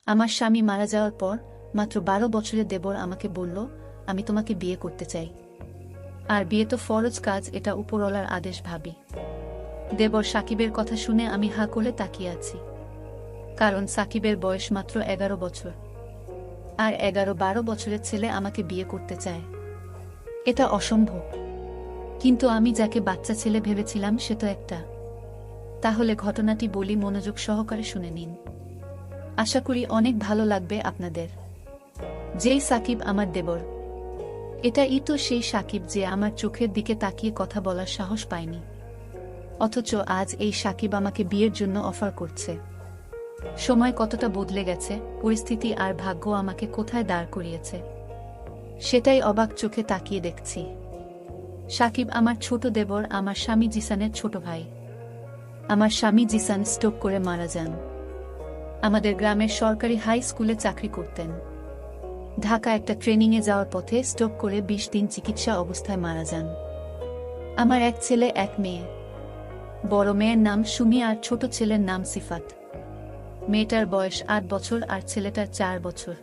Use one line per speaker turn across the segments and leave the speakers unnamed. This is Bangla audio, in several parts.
আমার স্বামী মারা যাওয়ার পর মাত্র ১২ বছরের দেবর আমাকে বলল, আমি তোমাকে বিয়ে করতে চাই। আর বিয়ে তো ফরজ কাজ, এটা উপরওয়ালার আদেশ ভাবি। দেবর সাকিবের কথা শুনে আমি হা করে তাকিয়ে আছি, কারণ সাকিবের বয়স মাত্র ১১ বছর, আর ১১-১২ বছরের ছেলে আমাকে বিয়ে করতে চায়, এটা অসম্ভব। কিন্তু আমি যাকে বাচ্চা ছেলে ভেবেছিলাম সে তো একটা। তাহলে ঘটনাটি বলি, মনোযোগ সহকারে শুনে নিন, আশা করি অনেক ভালো লাগবে আপনাদের। যেই সাকিব আমার দেবর, এটাই তো সেই সাকিব যে আমার চোখের দিকে তাকিয়ে কথা বলার সাহস পায়নি, অথচ আজ এই সাকিব আমাকে বিয়ের জন্য অফার করছে। সময় কতটা বদলে গেছে, পরিস্থিতি আর ভাগ্য আমাকে কোথায় দাঁড় করিয়েছে সেটাই অবাক চোখে তাকিয়ে দেখছি। সাকিব আমার ছোট দেবর, আমার স্বামী জিসানের ছোট ভাই। আমার স্বামী জিসান স্ট্রোক করে মারা যান। আমাদের গ্রামের সরকারি হাই স্কুলে চাকরি করতেন। ঢাকা একটা ট্রেনিংয়ে যাওয়ার পথে স্ট্রোক করে ২০ দিন চিকিৎসা অবস্থায় মারা যান। আমার এক ছেলে এক মেয়ে। বড় মেয়ের নাম সুমি আর ছোট ছেলের নাম সিফাত। মেয়েটার বয়স ৮ বছর আর ছেলেটার ৪ বছর।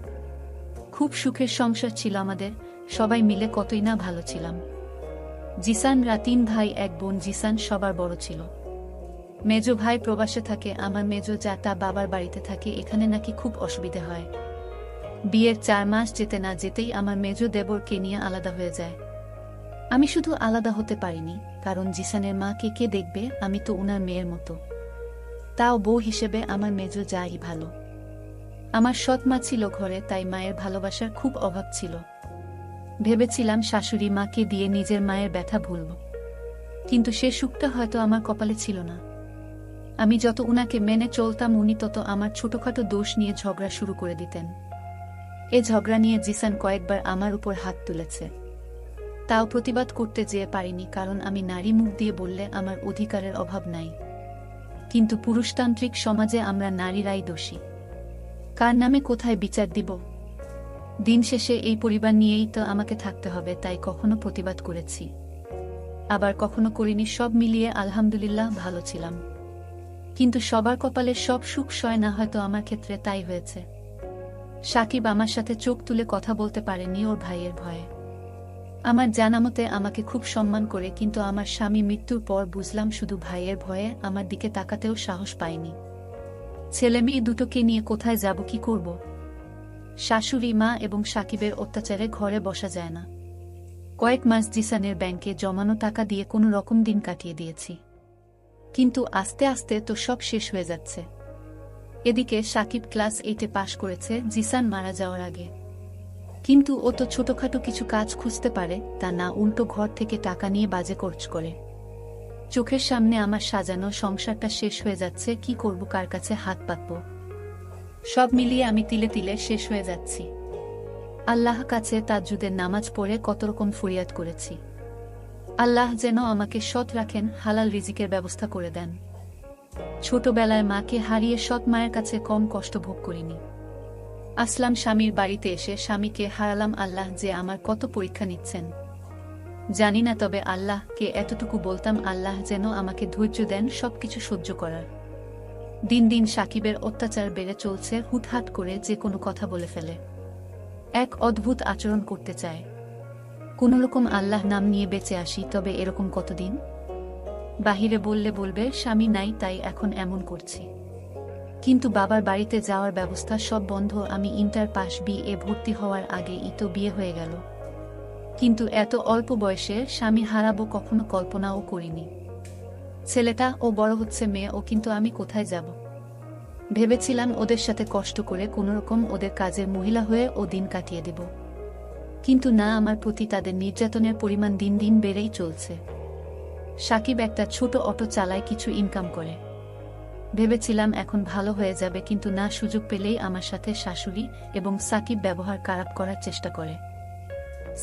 খুব সুখের সংসার ছিল আমাদের, সবাই মিলে কতই না ভালো ছিলাম। জিসানরা ৩ ভাই ১ বোন। জিসান সবার বড় ছিল। মেজ ভাই প্রবাসে থাকে, আমার মেজ জাটা বাবার বাড়িতে থাকে। এখানে নাকি খুব অসুবিধে হয়। বিয়ের ৪ মাস যেতে না যেতেই আমার মেজ দেবরকে নিয়ে আলাদা হয়ে যায়। আমি শুধু আলাদা হতে পারিনি, কারণ জিসানের মাকে কে দেখবে, আমি তো উনার মেয়ের মতো। তাও বউ হিসেবে আমার মেজ যাই ভালো। আমার সৎ মা ছিল ঘরে, তাই মায়ের ভালোবাসার খুব অভাব ছিল। ভেবেছিলাম শাশুড়ি মাকে দিয়ে নিজের মায়ের ব্যথা ভুলব, কিন্তু সে সুখটা হয়তো আমার কপালে ছিল না। আমি যত উনাকে মেনে চলতাম, উনি তত আমার ছোটখাটো দোষ নিয়ে ঝগড়া শুরু করে দিতেন। এ ঝগড়া নিয়ে জিসান কয়েকবার আমার উপর হাত তুলেছে। তাও প্রতিবাদ করতে যেয়ে পারিনি, কারণ আমি নারী, মুখ দিয়ে বললে আমার অধিকারের অভাব নাই। কিন্তু পুরুষতান্ত্রিক সমাজে আমরা নারীরাই দোষী। কার নামে কোথায় বিচার দিব? দিন শেষে এই পরিবার নিয়েই তো আমাকে থাকতে হবে, তাই কখনো প্রতিবাদ করেছি, আবার কখনো করিনি। সব মিলিয়ে আলহামদুলিল্লাহ ভালো ছিলাম। কিন্তু সবার কপালে সব সুখ সয় না, হয়তো আমার ক্ষেত্রে তাই হয়েছে। সাকিব আমার সাথে চোখ তুলে কথা বলতে পারেনি ওর ভাইয়ের ভয়ে। আমার জানামতে আমাকে খুব সম্মান করে, কিন্তু আমার স্বামী মৃত্যুর পর বুঝলাম শুধু ভাইয়ের ভয়ে আমার দিকে তাকাতেও সাহস পায়নি। ছেলে মেয়ে দুটোকে নিয়ে কোথায় যাব, কি করব? শাশুড়ি মা এবং সাকিবের অত্যাচারে ঘরে বসা যায় না। কয়েক মাস জিসানের ব্যাংকে জমানো টাকা দিয়ে কোনো রকম দিন কাটিয়ে দিয়েছি, কিন্তু আস্তে আস্তে তো সব শেষ হয়ে যাচ্ছে। এদিকে সাকিব ক্লাস 8-এ পাশ করেছে জিসান মারা যাওয়ার আগে, কিন্তু ও তো ছোটখাটো কিছু কাজ খুঁজতে পারে, তা না, উল্টো ঘর থেকে টাকা নিয়ে বাজে খরচ করে। চোখের সামনে আমার সাজানো সংসারটা শেষ হয়ে যাচ্ছে। কি করব, কার কাছে হাত পাতব? সব মিলিয়ে আমি তিলে তিলে শেষ হয়ে যাচ্ছি। আল্লাহ কাছে তাজ্জুদের নামাজ পড়ে কত রকম ফরিয়াদ করেছি। আল্লাহ যেন আমাকে সৎ রাখেন, হালাল রিজিকের ব্যবস্থা করে দেন। ছোটবেলায় মাকে হারিয়ে সৎ মায়ের কাছে কম কষ্ট ভোগ করিনি। আসলাম স্বামীর বাড়িতে এসে স্বামীকে হারালাম। আল্লাহ যে আমার কত পরীক্ষা নিচ্ছেন জানি না, তবে আল্লাহকে এতটুকু বলতাম, আল্লাহ যেন আমাকে ধৈর্য দেন সবকিছু সহ্য করার। দিন দিন সাকিবের অত্যাচার বেড়ে চলছে। হুটহাট করে যে কোনো কথা বলে ফেলে, এক অদ্ভুত আচরণ করতে চায়। কোনোরকম আল্লাহ নাম নিয়ে বেঁচে আসি, তবে এরকম কতদিন? বাহিরে বললে বলবে স্বামী নাই, তাই এখন এমন করছি। কিন্তু বাবার বাড়িতে যাওয়ার ব্যবস্থা সব বন্ধ। আমি ইন্টার পাস, বিএ ভর্তি হওয়ার আগেই তো বিয়ে হয়ে গেল। কিন্তু এত অল্প বয়সে স্বামী হারাবো কখনো কল্পনাও করিনি। ছেলেটা ও বড় হচ্ছে, মেয়ে ও, কিন্তু আমি কোথায় যাব? ভেবেছিলাম ওদের সাথে কষ্ট করে কোনোরকম ওদের কাজের মহিলা হয়ে ও দিন কাটিয়ে দেব, কিন্তু না, আমার প্রতি তাদের নির্যাতনের পরিমাণ দিন দিন বেড়েই চলছে। সাকিব একটা ছোট অটো চালায়, কিছু ইনকাম করে। ভেবেছিলাম এখন ভালো হয়ে যাবে, কিন্তু না, সুযোগ পেলেই আমার সাথে শাশুড়ি এবং সাকিব ব্যবহার খারাপ করার চেষ্টা করে।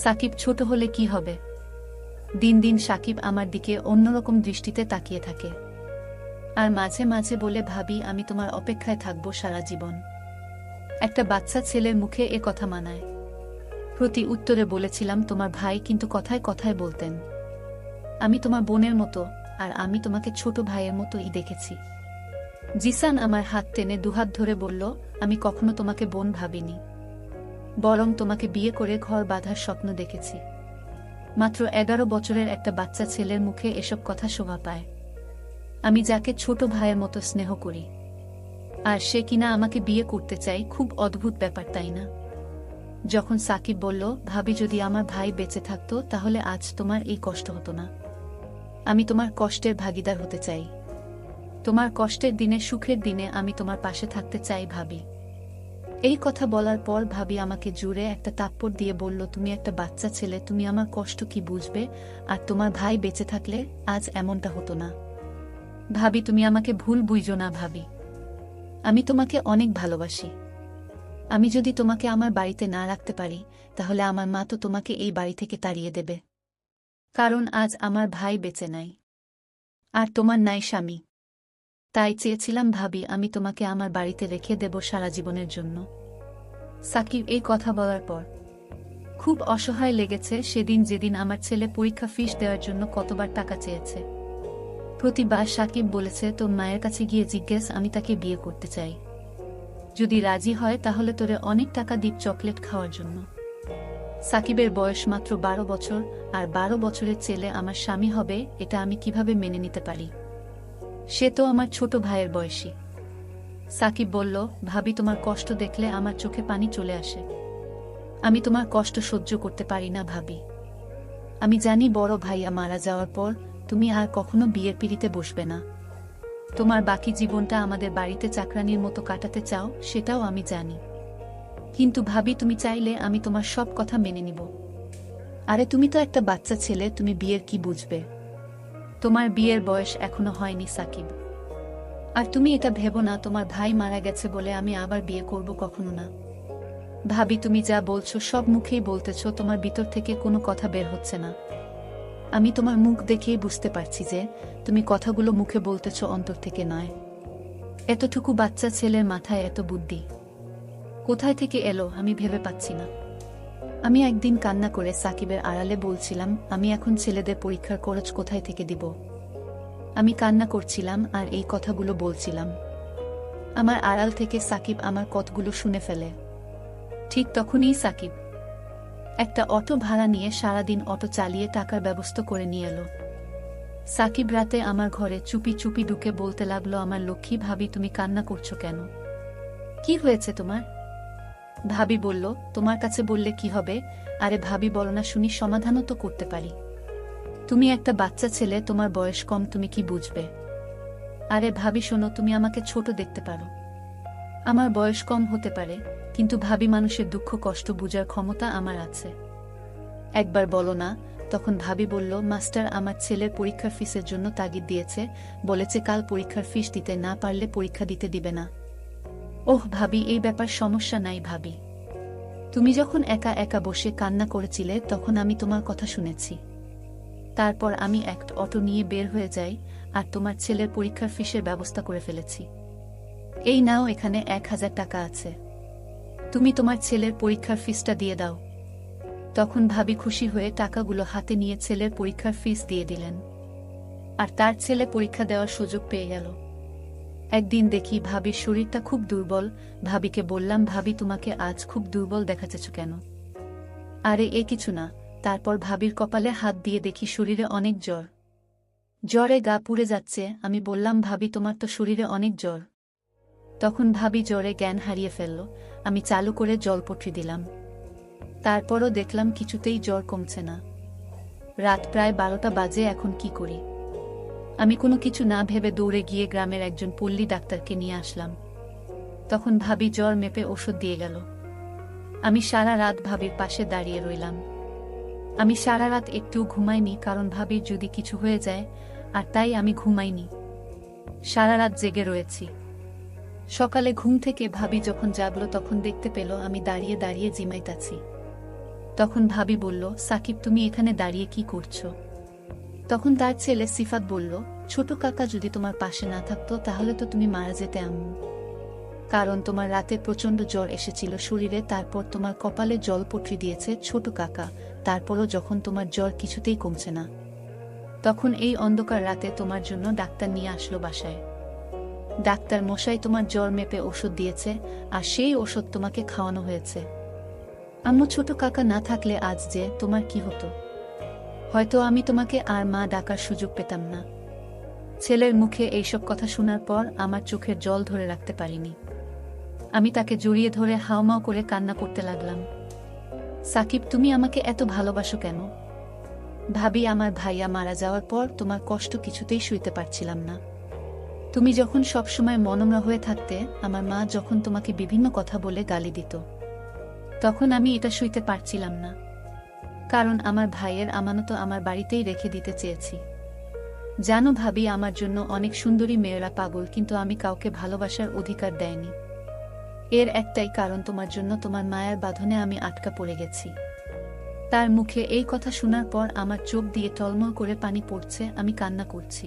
সাকিব ছোট হলে কি হবে? দিন দিন সাকিব আমার দিকে অন্যরকম দৃষ্টিতে তাকিয়ে থাকে, আর মাঝে মাঝে বলে, ভাবি আমি তোমার অপেক্ষায় থাকবো সারা জীবন। একটা বাচ্চা ছেলের মুখে এ কথা মানায়? প্রতি উত্তরে বলেছিলাম, তোমার ভাই কিন্তু কথায় কথায় বলতেন, আমি তোমার বোনের মতো, আর আমি তোমাকে ছোট ভাইয়ের মতোই দেখেছি। জিসান আমার হাত টেনে দুহাত ধরে বলল, আমি কখনো তোমাকে বোন ভাবিনি, বরং তোমাকে বিয়ে করে ঘর বাঁধার স্বপ্ন দেখেছি। মাত্র 11 বছরের একটা বাচ্চা ছেলের মুখে এসব কথা শোভা পায়। আমি যাকে ছোট ভাইয়ের মতো স্নেহ করি, আর সে কিনা আমাকে বিয়ে করতে চাই, খুব অদ্ভুত ব্যাপার তাই না? যখন সাকিব বলল, ভাবি যদি আমার ভাই বেঁচে থাকতো তাহলে আজ তোমার এই কষ্ট হতো না। আমি তোমার কষ্টের ভাগিদার হতে চাই, তোমার কষ্টের দিনে সুখের দিনে আমি তোমার পাশে থাকতে চাই ভাবি। এই কথা বলার পর ভাবি আমাকে জুড়ে একটা তাপ্পড় দিয়ে বলল, তুমি একটা বাচ্চা ছেলে, তুমি আমার কষ্ট কি বুঝবে? আর তোমার ভাই বেঁচে থাকলে আজ এমনটা হতো না। ভাবি তুমি আমাকে ভুল বুঝো না ভাবি, আমি তোমাকে অনেক ভালোবাসি। আমি যদি তোমাকে আমার বাড়িতে না রাখতে পারি তাহলে আমার মা তো তোমাকে এই বাড়ি থেকে তাড়িয়ে দেবে, কারণ আজ আমার ভাই বেঁচে নাই আর তোমার নাই স্বামী। তাই চেয়েছিলাম ভাবি আমি তোমাকে আমার বাড়িতে রেখে দেব সারা জীবনের জন্য। সাকিব এই কথা বলার পর খুব অসহায় লেগেছে সেদিন যেদিন আমার ছেলে পরীক্ষা ফিস দেওয়ার জন্য কতবার টাকা চেয়েছে। প্রতিবার সাকিব বলেছে, তোর মায়ের কাছে গিয়ে জিজ্ঞেস আমি তাকে বিয়ে করতে চাই, যদি রাজি হয় তাহলে তোরে অনেক টাকা দিক চকলেট খাওয়ার জন্য। সাকিবের বয়স মাত্র 12 বছর, আর 12 বছরের ছেলে আমার স্বামী হবে এটা আমি কিভাবে মেনে নিতে পারি? সে তো আমার ছোট ভাইয়ের বয়সী। সাকিব বলল, ভাবি তোমার কষ্ট দেখলে আমার চোখে পানি চলে আসে। আমি তোমার কষ্ট সহ্য করতে পারি না ভাবি। আমি জানি বড় ভাইয়া মারা যাওয়ার পর তুমি আর কখনো বিয়ের পিড়িতে বসবে না, তোমার বাকি জীবনটা আমাদের বাড়িতে চাকরানির মতো কাটাতে চাও, সেটাও আমি জানি। কিন্তু ভাবি তুমি চাইলে আমি তোমার সব কথা মেনে নিব। আরে তুমি তো একটা বাচ্চা ছেলে, তুমি বিয়ের কি বুঝবে? তোমার বিয়ের বয়স এখনো হয়নি সাকিব। আর তুমি এটা ভেবো না তোমার ভাই মারা গেছে বলে আমি আবার বিয়ে করব, কখনো না। ভাবি তুমি যা বলছো সব মুখেই বলতেছো, তোমার ভিতর থেকে কোনো কথা বের হচ্ছে না। আমি তোমার মুখ দেখেই বুঝতে পারছি যে তুমি কথাগুলো মুখে বলতেছো, অন্তর থেকে নয়। এতটুকু বাচ্চা ছেলের মাথায় এত বুদ্ধি কোথায় থেকে এলো আমি ভেবে পাচ্ছি না। আমি একদিন কান্না করে সাকিবের আড়ালে বলছিলাম, আমি এখন ছেলেদের পরীক্ষার খরচ কোথায় থেকে দিব? আমি কান্না করছিলাম আর এই কথাগুলো বলছিলাম। আমার আড়াল থেকে সাকিব আমার কথাগুলো শুনে ফেলে। ঠিক তখনই সাকিব একটা অটো ভাড়া নিয়ে সারাদিন অটো চালিয়ে টাকার ব্যবস্থা করে নিয়ে এলো। সাকিব রাতে আমার ঘরে চুপি চুপি ঢুকে বলতে লাগলো, আমার লক্ষ্মী ভাবি তুমি কান্না করছো কেন? কি হয়েছে তোমার? ভাবি বলল, তোমার কাছে বললে কি হবে? আরে ভাবি বলো না শুনি, সমাধানও তো করতে পারি। তুমি একটা বাচ্চা ছেলে, তোমার বয়স কম, তুমি কি বুঝবে? আরে ভাবি শোনো, তুমি আমাকে ছোট দেখতে পারো, আমার বয়স কম হতে পারে, কিন্তু ভাবি মানুষের দুঃখ কষ্ট বুঝার ক্ষমতা আমার আছে। একবার বলো না। তখন ভাবি বলল, মাস্টার আমার ছেলের পরীক্ষার ফিসের জন্য তাগিদ দিয়েছে, বলেছে কাল পরীক্ষার ফিস দিতে না পারলে পরীক্ষা দিতে দিবে না। ওহ ভাবি এই ব্যাপার সমস্যা নাই ভাবি, তুমি যখন একা একা বসে কান্না করেছিলে তখন আমি তোমার কথা শুনেছি। তারপর আমি একটা অটো নিয়ে বের হয়ে যাই আর তোমার ছেলের পরীক্ষার ফিসের ব্যবস্থা করে ফেলেছি। এই নাও, এখানে 1000 টাকা আছে, তুমি তোমার ছেলের পরীক্ষার ফিসটা দিয়ে দাও। তখন ভাবি খুশি হয়ে টাকাগুলো হাতে নিয়ে ছেলের পরীক্ষার ফিস দিয়ে দিলেন, আর তার ছেলে পরীক্ষা দেওয়ার সুযোগ পেয়ে গেল। একদিন দেখি ভাবির শরীরটা খুব দুর্বল। ভাবিকে বললাম, ভাবি তোমাকে আজ খুব দুর্বল দেখাচ্ছে কেন? আরে এ কিছু না। তারপর ভাবির কপালে হাত দিয়ে দেখি শরীরে অনেক জ্বর, জ্বরে গা পুড়ে যাচ্ছে। আমি বললাম, ভাবি তোমার তো শরীরে অনেক জ্বর। তখন ভাবি জ্বরে জ্ঞান হারিয়ে ফেলল। আমি চালু করে জলপট্রি দিলাম, তারপরও দেখলাম কিছুতেই জ্বর কমছে না। রাত প্রায় 12টা বাজে, এখন কি করি? আমি কোনো কিছু না ভেবে দৌড়ে গিয়ে গ্রামের একজন পল্লী ডাক্তারকে নিয়ে আসলাম। তখন ভাবি জ্বর মেপে ওষুধ দিয়ে গেল। আমি সারা রাত ভাবির পাশে দাঁড়িয়ে রইলাম। আমি সারা রাত একটু ঘুমাইনি, কারণ ভাবির যদি কিছু হয়ে যায়, আর তাই আমি ঘুমাইনি, সারা রাত জেগে রয়েছি। সকালে ঘুম থেকে ভাবি যখন জাগলো তখন দেখতে পেল আমি দাঁড়িয়ে দাঁড়িয়ে জিমাইতাছি। তখন ভাবি বলল, সাকিব তুমি এখানে দাঁড়িয়ে কি করছো? তখন তার ছেলে সিফাত বলল, ছোট কাকা যদি তোমার পাশে না থাকতো তাহলে তো তুমি মারা যেতে আম্মু, কারণ তোমার রাতে প্রচন্ড জ্বর এসেছিল শরীরে, তারপর তোমার কপালে জলপট্রি দিয়েছে ছোট কাকা, তারপরও যখন তোমার জ্বর কিছুতেই কমছে না, তখন এই অন্ধকার রাতে তোমার জন্য ডাক্তার নিয়ে আসলো বাসায়। ডাক্তার মশাই তোমার জ্বর মেপে ওষুধ দিয়েছে, আর সেই ওষুধ তোমাকে খাওয়ানো হয়েছে। আম্মু ছোট কাকা না থাকলে আজ যে তোমার কি হতো? হয়তো আমি তোমাকে আর মা ডাকার সুযোগ পেতাম না। ছেলের মুখে এইসব কথা শোনার পর আমার চোখের জল ধরে রাখতে পারিনি। আমি তাকে জড়িয়ে ধরে হাউমাউ করে কান্না করতে লাগলাম। সাকিব, তুমি আমাকে এত ভালোবাসো কেন? ভাবি, আমার ভাইয়া মারা যাওয়ার পর তোমার কষ্ট কিছুতেই সইতে পারছিলাম না। তুমি যখন সবসময় মনমরা হয়ে থাকতে, আমার মা যখন তোমাকে বিভিন্ন কথা বলে গালি দিত, তখন আমি এটা সইতে পারছিলাম না। কারণ আমার ভাইয়ের আমানত আমার বাড়িতেই রেখে দিতে চেয়েছি। জানো ভাবি, আমার জন্য অনেক সুন্দরী মেয়েরা পাগল, কিন্তু আমি কাউকে ভালোবাসার অধিকার দেয়নি। এর একটাই কারণ, তোমার জন্য তোমার মায়ের বাঁধনে আমি আটকা পড়ে গেছি। তার মুখে এই কথা শোনার পর আমার চোখ দিয়ে টলমল করে পানি পড়ছে, আমি কান্না করছি।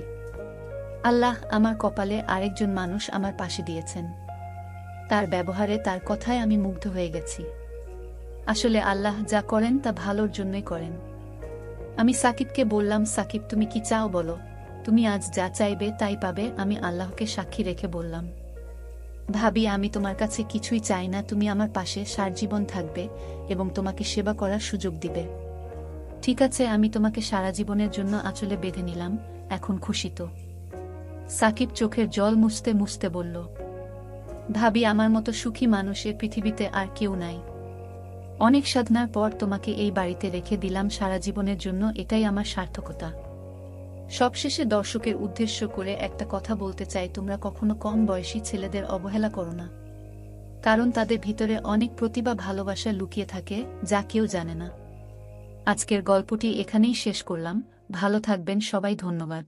আল্লাহ আমার কপালে আরেকজন মানুষ আমার পাশে দিয়েছেন। তার ব্যবহারে, তার কথায় আমি মুগ্ধ হয়ে গেছি। আসলে আল্লাহ যা করেন তা ভালোর জন্যই করেন। আমি সাকিবকে বললাম, সাকিব তুমি কি চাও বলো, তুমি আজ যা চাইবে তাই পাবে। আমি আল্লাহকে সাক্ষী রেখে বললাম, ভাবি আমি তোমার কাছে কিছুই চাই না, তুমি আমার পাশে সারাজীবন থাকবে এবং তোমাকে সেবা করার সুযোগ দিবে। ঠিক আছে, আমি তোমাকে সারা জীবনের জন্য আঁচলে বেঁধে নিলাম, এখন খুশি তো? সাকিব চোখের জল মুছতে মুছতে বলল, ভাবি আমার মতো সুখী মানুষ এ পৃথিবীতে আর কেউ নাই। অনেক সাধনার পর তোমাকে এই বাড়িতে রেখে দিলাম সারা জীবনের জন্য, এটাই আমার সার্থকতা। সবশেষে দর্শকের উদ্দেশ্য করে একটা কথা বলতে চাই, তোমরা কখনো কম বয়সী ছেলেদের অবহেলা করো না। কারণ তাদের ভিতরে অনেক প্রতিভা, ভালোবাসা লুকিয়ে থাকে, যা কেউ জানে না। আজকের গল্পটি এখানেই শেষ করলাম। ভালো থাকবেন সবাই, ধন্যবাদ।